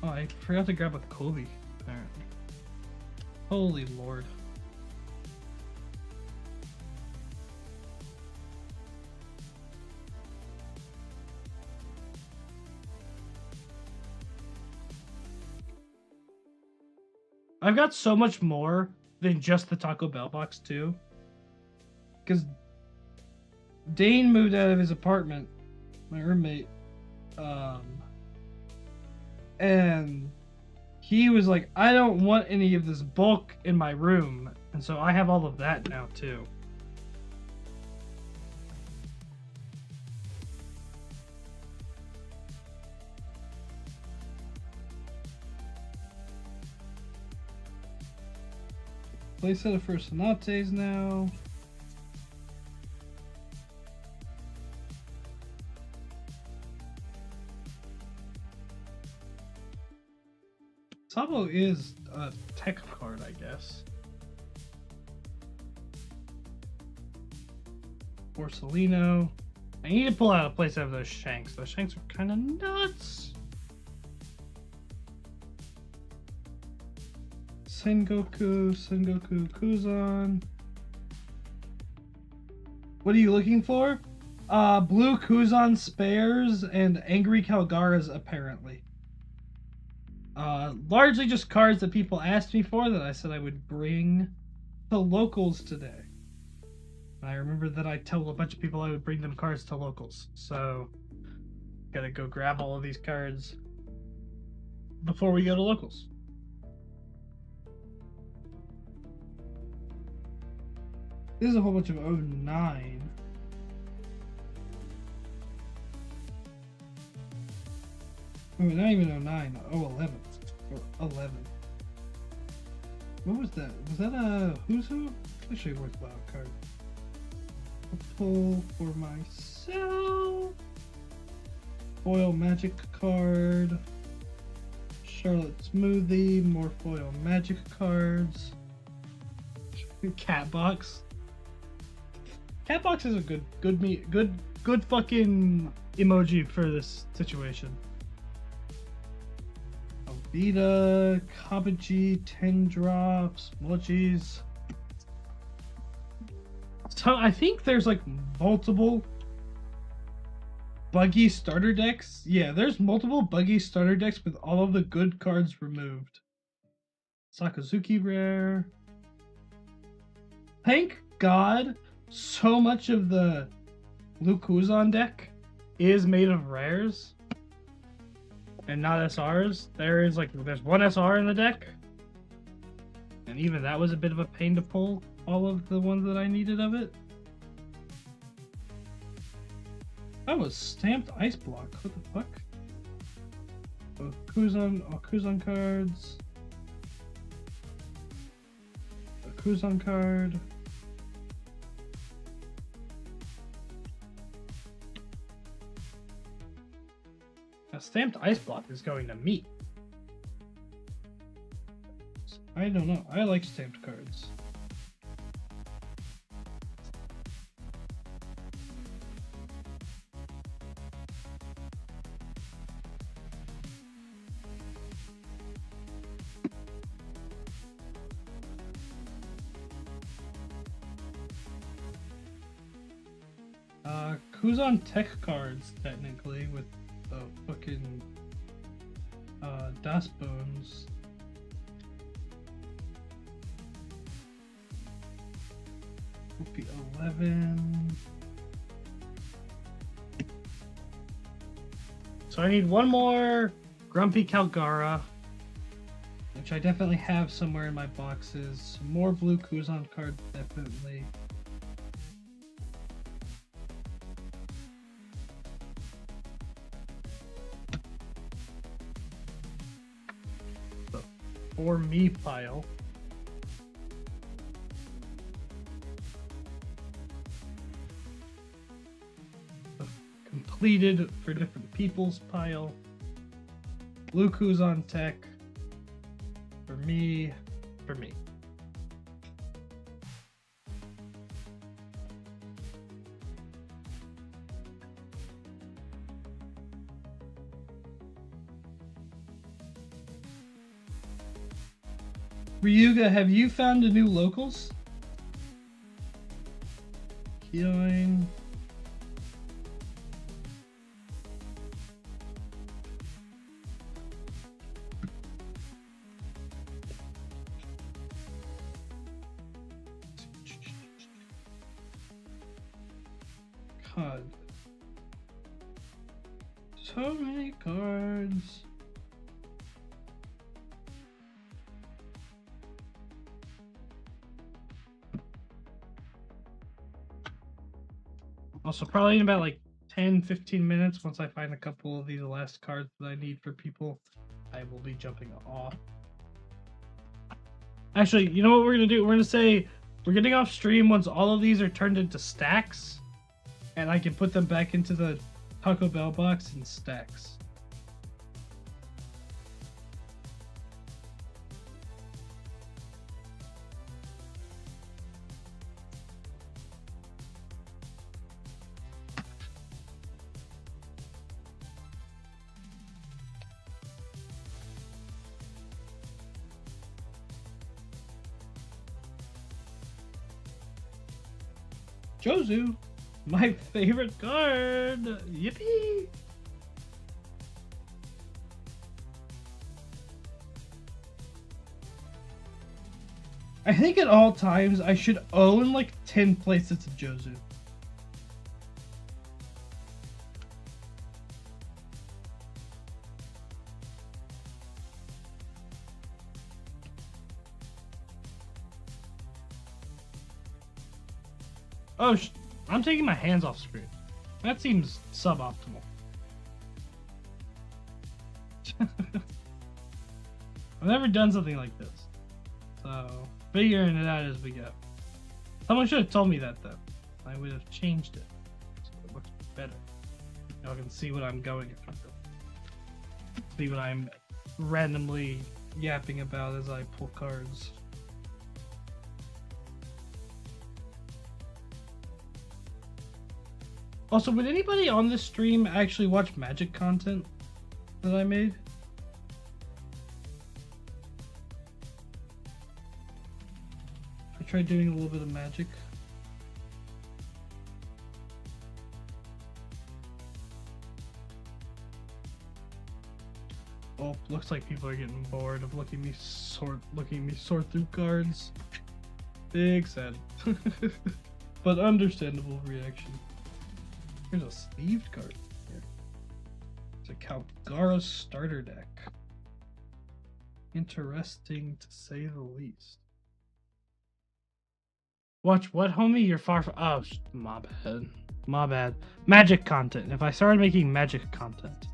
S2: Oh, I forgot to grab a Kobe, apparently. Holy lord. I've got so much more than just the Taco Bell box, too. Because Dane moved out of his apartment, my roommate, and he was like, I don't want any of this bulk in my room, and so I have all of that now too. Playset for Sonates now. Sabo is a tech card, I guess. Porcelino. I need to pull out a playset of those Shanks. Those Shanks are kind of nuts. Sengoku, Kuzan. What are you looking for? Blue Kuzan spares and Angry Calgaras, apparently. Largely just cards that people asked me for that I said I would bring to locals today. And I remember that I told a bunch of people I would bring them cards to locals. So, gotta go grab all of these cards before we go to locals. This is a whole bunch of 09. Oh, not even 09, 011. Or 11. What was that? Was that a Who's Who? Actually, worthwhile card. A pull for myself. Foil magic card. Charlotte Smoothie. More foil magic cards. Catbox. Catbox is a good fucking emoji for this situation. Alvita, Kabaji, 10 drops, emojis. So I think there's like multiple buggy starter decks. Yeah, there's multiple buggy starter decks with all of the good cards removed. Sakazuki rare. Thank God so much of the Blue Kuzan deck is made of rares and not SRs. There's one SR in the deck, and even that was a bit of a pain to pull all of the ones that I needed of it. That was stamped ice block. What the fuck? All Kuzan cards. A Kuzan card. A stamped ice block is going to me. I don't know. I like stamped cards. Kuzan tech cards, technically, with the fucking Das Bones. OP11. So I need one more Grumpy Calgara, which I definitely have somewhere in my boxes. Some more blue Kuzan cards, definitely. For me pile. The completed for different people's pile. Blue Kuzan tech. For me. Ryuga, have you found a new locals? Kyoin. God. So many cards. Also, probably in about like 10-15 minutes, once I find a couple of these last cards that I need for people, I will be jumping off. Actually, you know what we're going to do? We're going to say we're getting off stream once all of these are turned into stacks, and I can put them back into the Taco Bell box in stacks. Jozu, my favorite card! Yippee! I think at all times I should own like 10 playsets of Jozu. Oh, I'm taking my hands off screen. That seems suboptimal. I've never done something like this. So, figuring it out as we go. Someone should have told me that, though. I would have changed it so it looks better. Y'all can see what I'm going after. See what I'm randomly yapping about as I pull cards. Also, would anybody on this stream actually watch Magic content that I made? I tried doing a little bit of Magic. Oh, looks like people are getting bored of looking me sort through cards. Big sad. But understandable reaction. Here's a sleeved card here. It's a Calgara starter deck. Interesting to say the least. Watch what, homie? You're far from. Oh, my bad. My bad. Magic content. If I started making Magic content.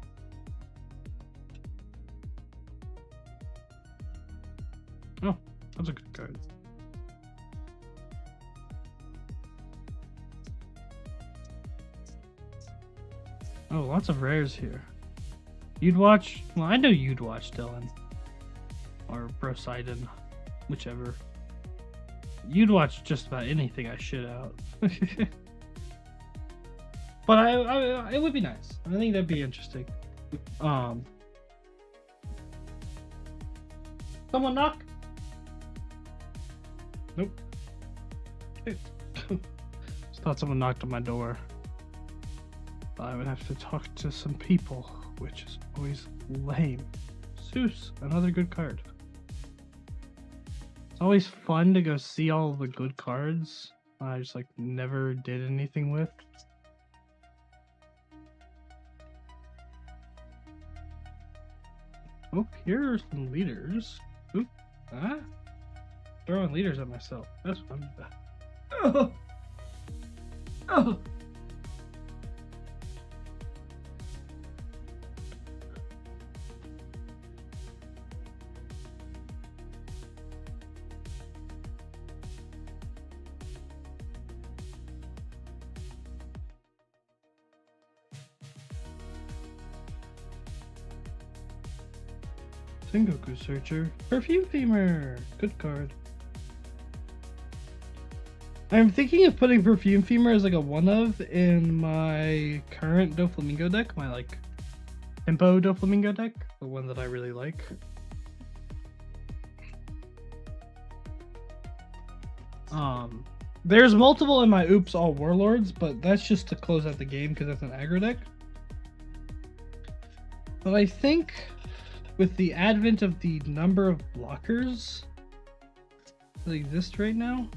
S2: Oh, that's a good card. Oh, lots of rares here. You'd watch? Well, I know you'd watch, Dylan. Or Brosidon. Whichever. You'd watch just about anything I shit out. But I it would be nice. I think that'd be interesting. Someone knock? Nope. Just thought someone knocked on my door. I would have to talk to some people, which is always lame. Zeus, another good card. It's always fun to go see all the good cards I just like never did anything with. Oh, here are some leaders. Oop, throwing leaders at myself. That's fun. Oh, oh. Sengoku Searcher. Perfume Femur! Good card. I'm thinking of putting Perfume Femur as like a one-of in my current Doflamingo deck. My like Tempo Doflamingo deck. The one that I really like. There's multiple in my Oops All Warlords, but that's just to close out the game because that's an aggro deck. But I think with the advent of the number of blockers that exist right now,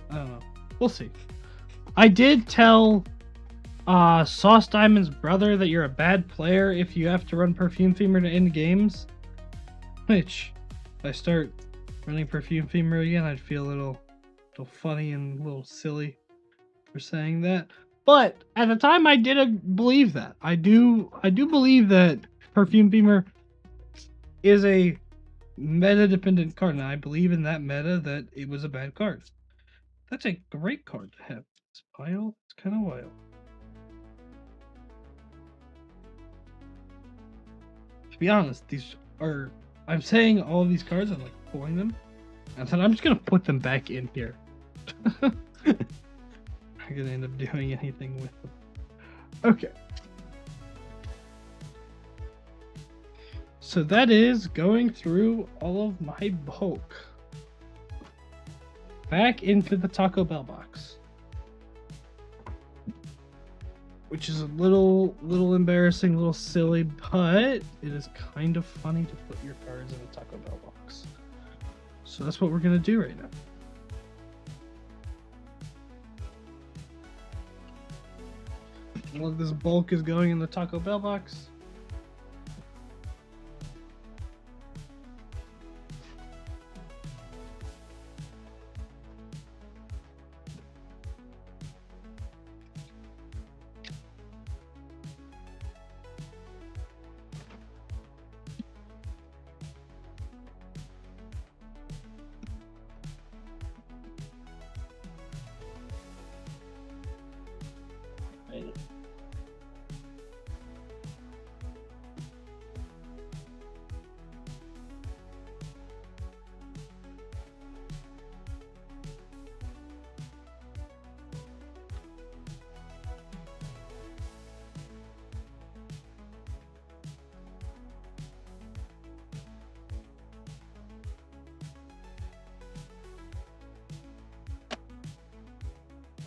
S2: I don't know. We'll see. I did tell Sauce Diamond's brother that you're a bad player if you have to run Perfume Femur to end games. Which, if I start running Perfume Femur again, I'd feel a little funny and a little silly for saying that. But at the time, I did believe that. I do believe that Perfume Femur is a meta-dependent card, and I believe in that meta that it was a bad card. That's a great card to have. This pile, it's kind of wild. To be honest, these are. I'm saying all of these cards, I'm like pulling them, and then I'm just gonna put them back in here. I'm gonna end up doing anything with them. Okay. So that is going through all of my bulk. Back into the Taco Bell box. Which is a little embarrassing, a little silly, but it is kind of funny to put your cards in a Taco Bell box. So that's what we're gonna do right now. All of this bulk is going in the Taco Bell box.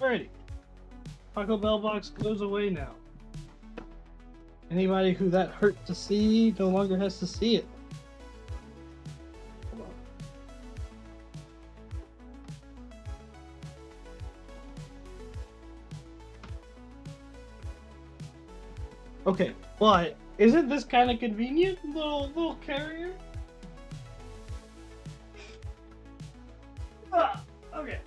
S2: Alrighty. Taco Bell box goes away now. Anybody who that hurt to see no longer has to see it. Hold on. Okay, but isn't this kind of convenient, little carrier? Okay.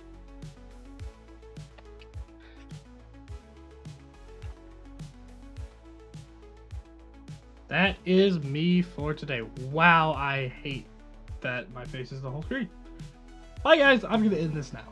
S2: That is me for today. Wow, I hate that my face is the whole screen. Bye guys, I'm gonna end this now.